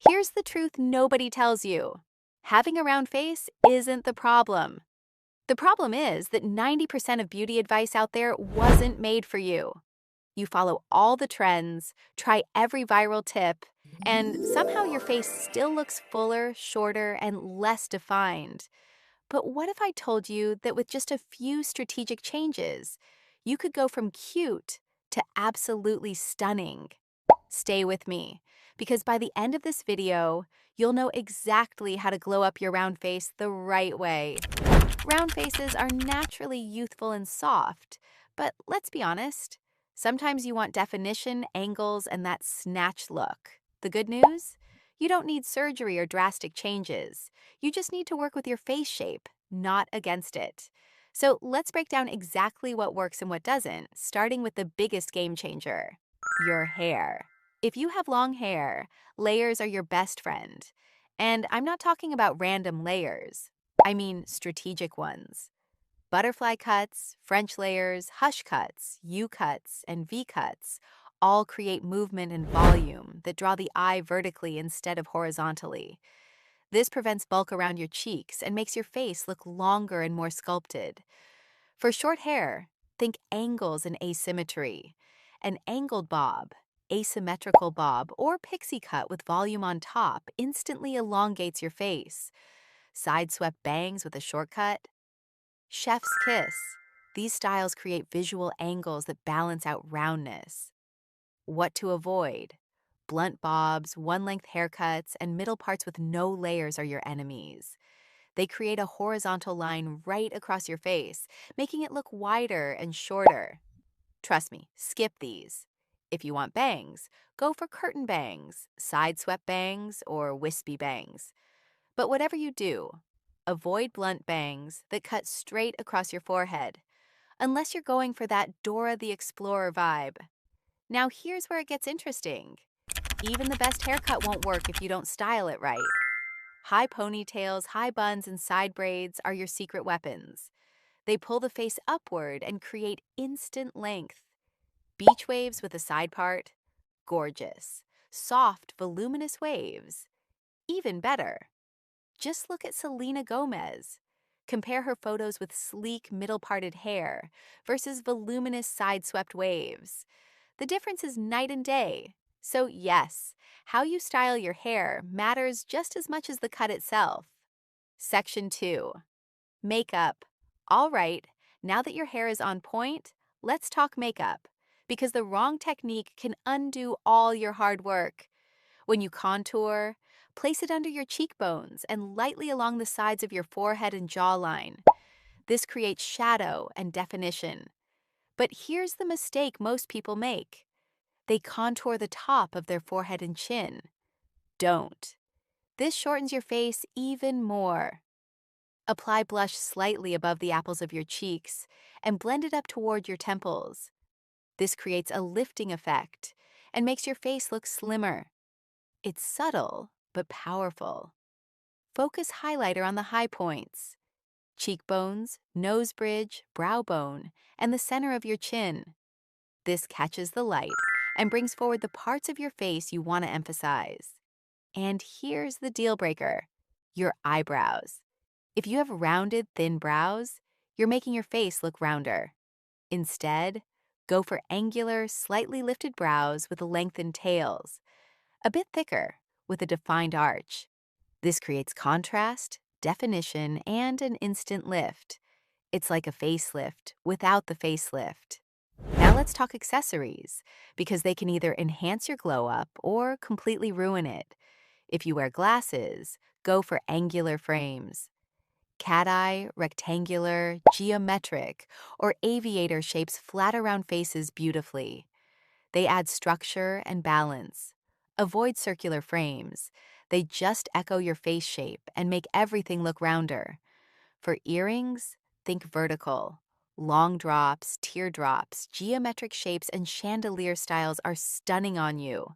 Here's the truth nobody tells you. Having a round face isn't the problem. The problem is that 90% of beauty advice out there wasn't made for you. You follow all the trends, try every viral tip, and somehow your face still looks fuller, shorter, and less defined. But what if I told you that with just a few strategic changes, you could go from cute to absolutely stunning? Stay with me, because by the end of this video, you'll know exactly how to glow up your round face the right way. Round faces are naturally youthful and soft, but let's be honest, sometimes you want definition, angles, and that snatched look. The good news? You don't need surgery or drastic changes. You just need to work with your face shape, not against it. So let's break down exactly what works and what doesn't, starting with the biggest game changer, your hair. If you have long hair, layers are your best friend. And I'm not talking about random layers. I mean strategic ones. Butterfly cuts, French layers, hush cuts, U cuts, and V cuts all create movement and volume that draw the eye vertically instead of horizontally. This prevents bulk around your cheeks and makes your face look longer and more sculpted. For short hair, think angles and asymmetry. An angled bob, asymmetrical bob, or pixie cut with volume on top instantly elongates your face. Side-swept bangs with a shortcut. Chef's kiss. These styles create visual angles that balance out roundness. What to avoid? Blunt bobs, one-length haircuts, and middle parts with no layers are your enemies. They create a horizontal line right across your face, making it look wider and shorter. Trust me, skip these. If you want bangs, go for curtain bangs, side-swept bangs, or wispy bangs. But whatever you do, avoid blunt bangs that cut straight across your forehead, unless you're going for that Dora the Explorer vibe. Now here's where it gets interesting. Even the best haircut won't work if you don't style it right. High ponytails, high buns, and side braids are your secret weapons. They pull the face upward and create instant length. Beach waves with a side part? Gorgeous. Soft, voluminous waves? Even better. Just look at Selena Gomez. Compare her photos with sleek, middle-parted hair versus voluminous side-swept waves. The difference is night and day. So yes, how you style your hair matters just as much as the cut itself. Section 2. Makeup. All right, now that your hair is on point, let's talk makeup, because the wrong technique can undo all your hard work. When you contour, place it under your cheekbones and lightly along the sides of your forehead and jawline. This creates shadow and definition. But here's the mistake most people make. They contour the top of their forehead and chin. Don't. This shortens your face even more. Apply blush slightly above the apples of your cheeks and blend it up toward your temples. This creates a lifting effect and makes your face look slimmer. It's subtle, but powerful. Focus highlighter on the high points. Cheekbones, nose bridge, brow bone, and the center of your chin. This catches the light and brings forward the parts of your face you want to emphasize. And here's the deal breaker, your eyebrows. If you have rounded, thin brows, you're making your face look rounder. Instead, go for angular, slightly lifted brows with lengthened tails. A bit thicker, with a defined arch. This creates contrast, definition, and an instant lift. It's like a facelift without the facelift. Now let's talk accessories, because they can either enhance your glow up or completely ruin it. If you wear glasses, go for angular frames. Cat eye, rectangular, geometric, or aviator shapes flatter round faces beautifully. They add structure and balance. Avoid circular frames. They just echo your face shape and make everything look rounder. For earrings, think vertical. Long drops, teardrops, geometric shapes, and chandelier styles are stunning on you.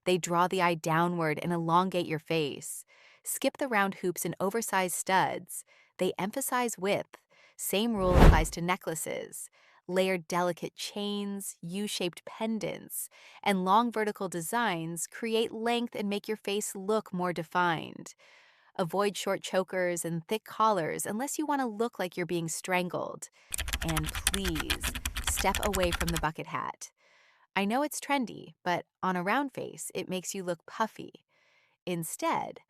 They draw the eye downward and elongate your face. Skip the round hoops and oversized studs. They emphasize width. Same rule applies to necklaces. Layered delicate chains, U-shaped pendants, and long vertical designs create length and make your face look more defined. Avoid short chokers and thick collars unless you want to look like you're being strangled. And please, step away from the bucket hat. I know it's trendy, but on a round face, it makes you look puffy. Instead,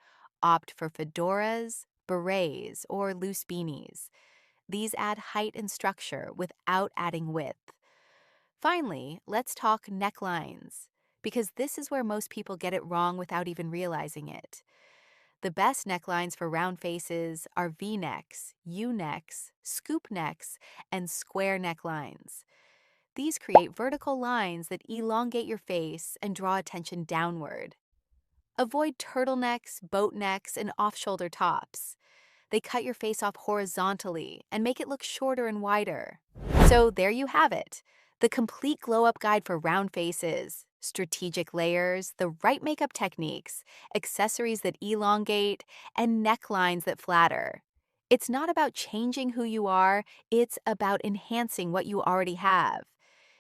opt for fedoras, berets, or loose beanies. These add height and structure without adding width. Finally, let's talk necklines, because this is where most people get it wrong without even realizing it. The best necklines for round faces are V-necks, U-necks, scoop necks, and square necklines. These create vertical lines that elongate your face and draw attention downward. Avoid turtlenecks, boat necks, and off-shoulder tops. They cut your face off horizontally and make it look shorter and wider. So there you have it, the complete glow-up guide for round faces. Strategic layers, the right makeup techniques, accessories that elongate, and necklines that flatter. It's not about changing who you are, it's about enhancing what you already have.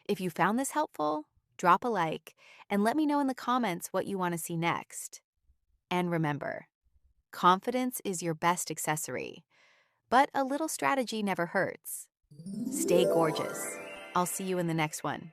If you found this helpful, drop a like and let me know in the comments what you want to see next. And remember, confidence is your best accessory, but a little strategy never hurts. Stay gorgeous. I'll see you in the next one.